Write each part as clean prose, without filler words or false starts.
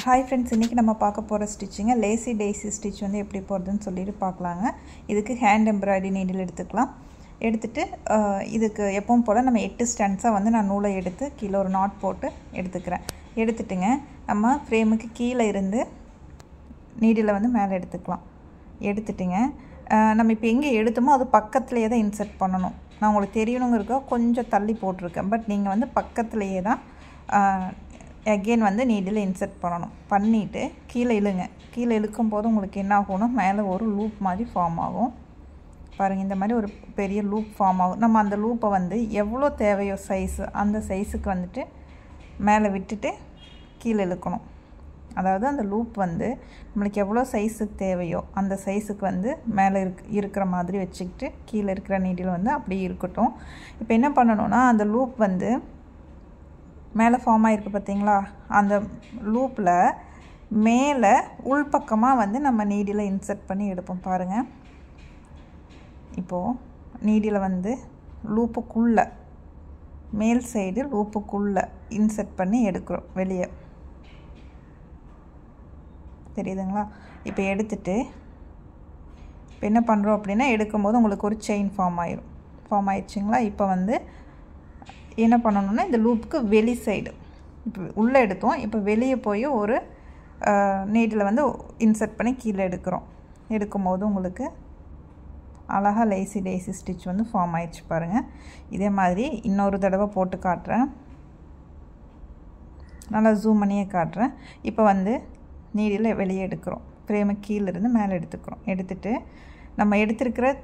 Hi friends, இன்றைக்கி நம்ம பார்க்க போகிற ஸ்டிச்சிங்க லேசி டேசி ஸ்டிச் வந்து எப்படி போகிறதுன்னு சொல்லிட்டு பார்க்கலாங்க. இதுக்கு ஹேண்ட் எம்ப்ராய்டரி நீடில் எடுத்துக்கலாம். எடுத்துகிட்டு இதுக்கு எப்பவும் போல் நம்ம 8 ஸ்டாண்ட்ஸாக வந்து நான் நூலை எடுத்து கீழே ஒரு நாட் போட்டு எடுத்துக்கிறேன். எடுத்துட்டுங்க நம்ம ஃப்ரேமுக்கு கீழே இருந்து நீடில் வந்து மேலே எடுத்துக்கலாம். எடுத்துட்டுங்க நம்ம இப்போ எங்கே எடுத்தோமோ அது பக்கத்துலேயே தான் இன்சர்ட் பண்ணணும். நான் உங்களுக்கு தெரியணுங்கிறக்கா கொஞ்சம் தள்ளி போட்டிருக்கேன். பட் நீங்கள் வந்து பக்கத்துலேயே தான் அகெயின் வந்து நீடில் இன்சர்ட் பண்ணணும். பண்ணிவிட்டு கீழே இழுங்க. கீழே இழுக்கும் போது உங்களுக்கு என்ன ஆகும்னா மேலே ஒரு லூப் மாதிரி ஃபார்ம் ஆகும். பாருங்கள், இந்த மாதிரி ஒரு பெரிய லூப் ஃபார்ம் ஆகும். நம்ம அந்த லூப்பை வந்து எவ்வளோ தேவையோ சைஸு அந்த சைஸுக்கு வந்துட்டு மேலே விட்டுட்டு கீழே இழுக்கணும். அதாவது அந்த லூப் வந்து நம்மளுக்கு எவ்வளோ சைஸுக்கு தேவையோ அந்த சைஸுக்கு வந்து மேலே இருக்கிற மாதிரி வச்சுக்கிட்டு கீழே இருக்கிற நீடில் வந்து அப்படியே இருக்கட்டும். இப்போ என்ன பண்ணணும்னா அந்த லூப் வந்து மேலே ஃபார்ம் ஆகிருக்கு பார்த்தீங்களா, அந்த லூப்பில் மேலே உள்பக்கமாக வந்து நம்ம நீடில் இன்சர்ட் பண்ணி எடுப்போம். பாருங்கள், இப்போது நீடில் வந்து லூப்புக்குள்ளே மேல் சைடு லூப்புக்குள்ளே இன்சர்ட் பண்ணி எடுக்கிறோம் வெளியே. தெரியுதுங்களா? இப்போ எடுத்துட்டு இப்போ என்ன பண்ணுறோம் அப்படின்னா எடுக்கும்போது உங்களுக்கு ஒரு செயின் ஃபார்ம் ஆயிடுச்சுங்களா. இப்போ வந்து என்ன பண்ணணும்னா இந்த லூப்புக்கு வெளி சைடு இப்போ உள்ளே எடுத்தோம். இப்போ வெளியே போய் ஒரு நீடில் வந்து இன்சர்ட் பண்ணி கீழே எடுக்கிறோம். எடுக்கும்போது உங்களுக்கு அழகாக லேசி டேசி ஸ்டிச் வந்து ஃபார்ம் ஆயிடுச்சு. பாருங்கள், இதே மாதிரி இன்னொரு தடவை போட்டு காட்டுறேன். நல்லா ஜூம் பண்ணியே காட்டுறேன். இப்போ வந்து நீடில் வெளியே எடுக்கிறோம். ஃப்ரேமு கீழேருந்து மேலே எடுத்துக்கிறோம். எடுத்துகிட்டு நம்ம எடுத்திருக்கிற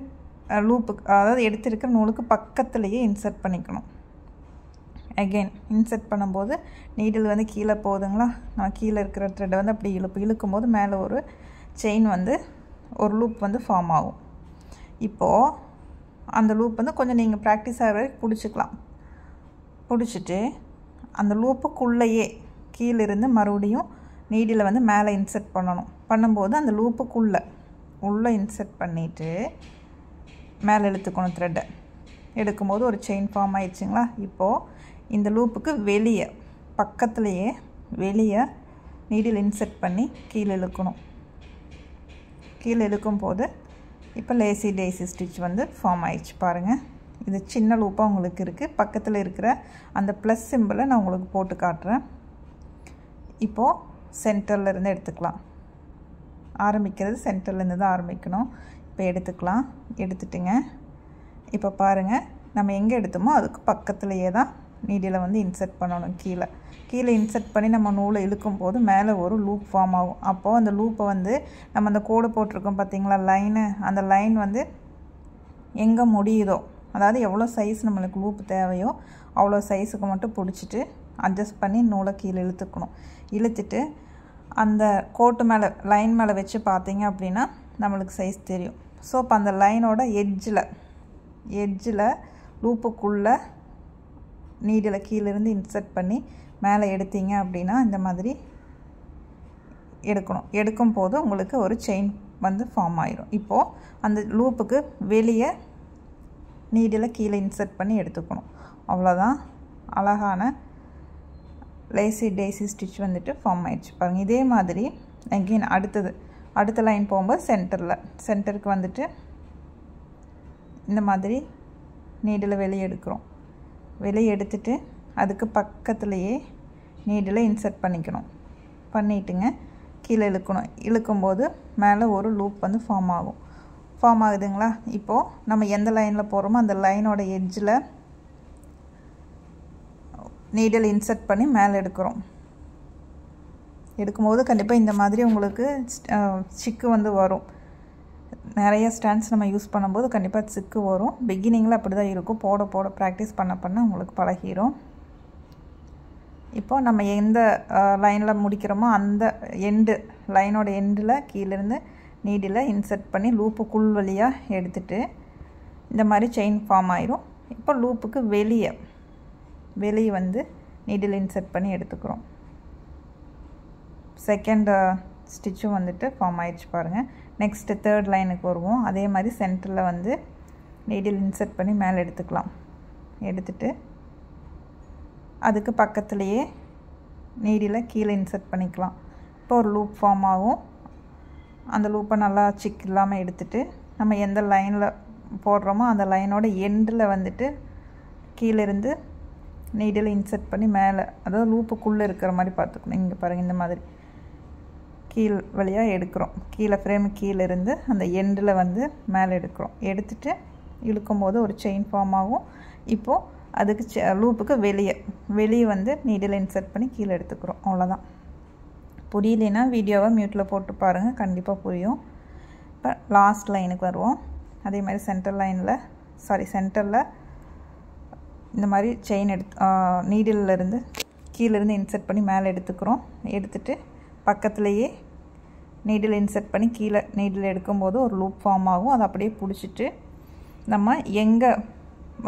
லூப்புக்கு, அதாவது எடுத்திருக்கிற நூலுக்கு பக்கத்துலேயே இன்சர்ட் பண்ணிக்கணும். அகெயின் இன்சர்ட் பண்ணும்போது நீடில் வந்து கீழே போகுதுங்களா, நான் கீழே இருக்கிற த்ரெட்டை வந்து அப்படி இழுக்கும் போது மேலே ஒரு செயின் வந்து ஒரு லூப் வந்து ஃபார்ம் ஆகும். இப்போது அந்த லூப் வந்து கொஞ்சம் நீங்கள் ப்ராக்டிஸ் ஆகிற வரைக்கும் பிடிச்சிக்கலாம். பிடிச்சிட்டு அந்த லூப்புக்குள்ளேயே கீழிருந்து மறுபடியும் நீடில் வந்து மேலே இன்சர்ட் பண்ணணும். பண்ணும்போது அந்த லூப்புக்குள்ளே உள்ளே இன்சர்ட் பண்ணிவிட்டு மேலே இழுத்துக்கணும் த்ரெட்டை. எடுக்கும்போது ஒரு செயின் ஃபார்ம் ஆயிடுச்சுங்களா. இப்போது இந்த லூப்புக்கு வெளியே பக்கத்துலேயே வெளியே நீடில் இன்சர்ட் பண்ணி கீழே இழுக்கணும். கீழே இழுக்கும் போது இப்போ லேசி டேசி ஸ்டிச் வந்து ஃபார்ம் ஆயிடுச்சு. பாருங்கள், இது சின்ன லூப்பாக உங்களுக்கு இருக்குது. பக்கத்தில் இருக்கிற அந்த ப்ளஸ் சிம்பிளை நான் உங்களுக்கு போட்டு காட்டுறேன். இப்போது சென்டர்லேருந்து எடுத்துக்கலாம். ஆரம்பிக்கிறது சென்டர்லேருந்து தான் ஆரம்பிக்கணும். இப்போ எடுத்துக்கலாம். எடுத்துட்டுங்க இப்போ பாருங்கள், நம்ம எங்கே எடுத்தோமோ அதுக்கு பக்கத்துலேயே தான் நீடில் வந்து இன்சர்ட் பண்ணணும். கீழே இன்சர்ட் பண்ணி நம்ம நூலை இழுக்கும் போது மேலே ஒரு லூப் ஃபார்ம் ஆகும். அப்போது அந்த லூப்பை வந்து நம்ம அந்த கோடு போட்டிருக்கோம் பார்த்தீங்களா லைனு, அந்த லைன் வந்து எங்கே முடியுதோ, அதாவது எவ்வளோ சைஸ் நம்மளுக்கு லூப் தேவையோ அவ்வளோ சைஸுக்கு மட்டும் பிடிச்சிட்டு அட்ஜஸ்ட் பண்ணி நூலை கீழே இழுத்துக்கணும். இழுத்துட்டு அந்த கோட்டு மேலே லைன் மேலே வச்சு பார்த்தீங்க அப்படின்னா நம்மளுக்கு சைஸ் தெரியும். ஸோ இப்போ அந்த லைனோட எட்ஜில் லூப்புக்குள்ளே நீடில் கீழேருந்து இன்சர்ட் பண்ணி மேலே எடுத்தீங்க அப்படின்னா இந்த மாதிரி எடுக்கணும். எடுக்கும் போது உங்களுக்கு ஒரு செயின் வந்து ஃபார்ம் ஆயிரும். இப்போது அந்த லூப்புக்கு வெளியே நீடில் கீழே இன்சர்ட் பண்ணி எடுத்துக்கணும். அவ்வளோதான், அழகான லேசி டேசி ஸ்டிச் வந்துட்டு ஃபார்ம் ஆயிடுச்சு. பாருங்கள், இதே மாதிரி அகெயின் அடுத்த லைன் போகும்போது சென்டருக்கு வந்துட்டு இந்த மாதிரி நீடில் வெளியே எடுக்கிறோம். வெளியே எடுத்துட்டு அதுக்கு பக்கத்துலேயே நீடில் இன்சர்ட் பண்ணிக்கணும். பண்ணிட்டுங்க கீழே இழுக்கணும். இழுக்கும்போது மேலே ஒரு லூப் வந்து ஃபார்ம் ஆகுதுங்களா. இப்போது நம்ம எந்த லைனில் போகிறோமோ அந்த லைனோட எட்ஜில் நீடில் இன்சர்ட் பண்ணி மேலே எடுக்கிறோம். எடுக்கும்போது கண்டிப்பாக இந்த மாதிரி உங்களுக்கு சிக்கு வந்து வரும். நிறைய ஸ்டாண்ட்ஸ் நம்ம யூஸ் பண்ணும்போது கண்டிப்பாக சிக்கு வரும். பிகினிங்கில் அப்படி தான் இருக்கும். போட ப்ராக்டிஸ் பண்ண உங்களுக்கு பழகிரும். இப்போ நம்ம எந்த லைனில் முடிக்கிறோமோ அந்த லைனோட எண்டில் கீழேருந்து நீடில் இன்சர்ட் பண்ணி லூப்புக்குள் வழியாக எடுத்துகிட்டு இந்த மாதிரி செயின் ஃபார்ம் ஆயிரும். இப்போ லூப்புக்கு வெளியே வந்து நீடில் இன்சர்ட் பண்ணி எடுத்துக்கிறோம். செகண்ட் ஸ்டிச்சும் வந்துட்டு ஃபார்ம் ஆயிடுச்சு. பாருங்கள், நெக்ஸ்ட்டு தேர்ட் லைனுக்கு வருவோம். அதே மாதிரி சென்டரில் வந்து நீடில் இன்சர்ட் பண்ணி மேலே எடுத்துக்கலாம். எடுத்துட்டு அதுக்கு பக்கத்துலேயே நீடில் கீழே இன்சர்ட் பண்ணிக்கலாம். இப்போ ஒரு லூப் ஃபார்ம் ஆகும். அந்த லூப்பை நல்லா சிக் இல்லாமல் எடுத்துட்டு நம்ம எந்த லைனில் போடுறோமோ அந்த லைனோட எண்டில் வந்துட்டு கீழேருந்து நீடில் இன்சர்ட் பண்ணி மேலே, அதாவது லூப்புக்குள்ளே இருக்கிற மாதிரி பார்த்துக்கணும். இங்கே பாருங்கள், இந்த மாதிரி கீழ் வழியாக எடுக்கிறோம். கீழே ஃப்ரேமு கீழேருந்து அந்த எண்டில் வந்து மேலே எடுக்கிறோம். எடுத்துகிட்டு இழுக்கும் போது ஒரு செயின் ஃபார்ம் ஆகும். இப்போது அதுக்கு லூப்புக்கு வெளியே வந்து நீடில் இன்சர்ட் பண்ணி கீழே எடுத்துக்கிறோம். அவ்வளோதான். புரியலைன்னா வீடியோவை மியூட்டில் போட்டு பாருங்கள், கண்டிப்பாக புரியும். இப்போ லாஸ்ட் லைனுக்கு வருவோம். அதே மாதிரி சென்டரில் இந்த மாதிரி செயின் நீடிலிருந்து கீழேருந்து இன்சர்ட் பண்ணி மேலே எடுத்துக்கிறோம். எடுத்துகிட்டு பக்கத்துலேயே நீடில் இன்சர்ட் பண்ணி கீழே நீடில் எடுக்கும்போது ஒரு லூப் ஃபார்ம் ஆகும். அதை அப்படியே பிடிச்சிட்டு நம்ம எங்கே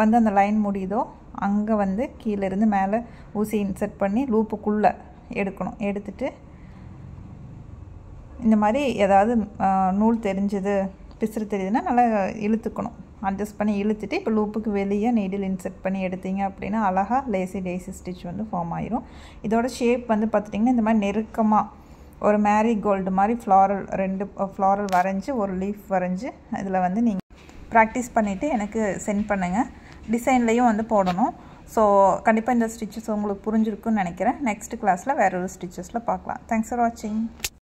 வந்து அந்த லைன் முடியுதோ அங்கே வந்து கீழேருந்து மேலே ஊசி இன்சர்ட் பண்ணி லூப்புக்குள்ளே எடுக்கணும். எடுத்துகிட்டு இந்த மாதிரி ஏதாவது நூல் தெரிஞ்சது, பிசுறு தெரியுதுன்னா நல்லா இழுத்துக்கணும். அட்ஜஸ்ட் பண்ணி இழுத்துட்டு இப்போ லூப்புக்கு வெளியே நீடில் இன்சர்ட் பண்ணி எடுத்தீங்க அப்படின்னா அழகாக லேசி டேசி ஸ்டிச் வந்து ஃபார்ம் ஆயிரும். இதோட ஷேப் வந்து பார்த்துட்டிங்கன்னா இந்த மாதிரி நெருக்கமாக ஒரு மேரி கோல்டு மாதிரி ரெண்டு ஃப்ளாரல் வரைஞ்சி ஒரு லீஃப் வரைஞ்சி இதில் வந்து நீங்கள் ப்ராக்டிஸ் பண்ணிவிட்டு எனக்கு சென்ட் பண்ணுங்கள். டிசைன்லேயும் வந்து போடணும். ஸோ கண்டிப்பாக இந்த ஸ்டிச்சஸ் உங்களுக்கு புரிஞ்சிருக்குன்னு நினைக்கிறேன். நெக்ஸ்ட் கிளாஸில் வேறு ஒரு ஸ்டிச்சஸில் பார்க்கலாம். தேங்க்ஸ் ஃபார் வாட்சிங்.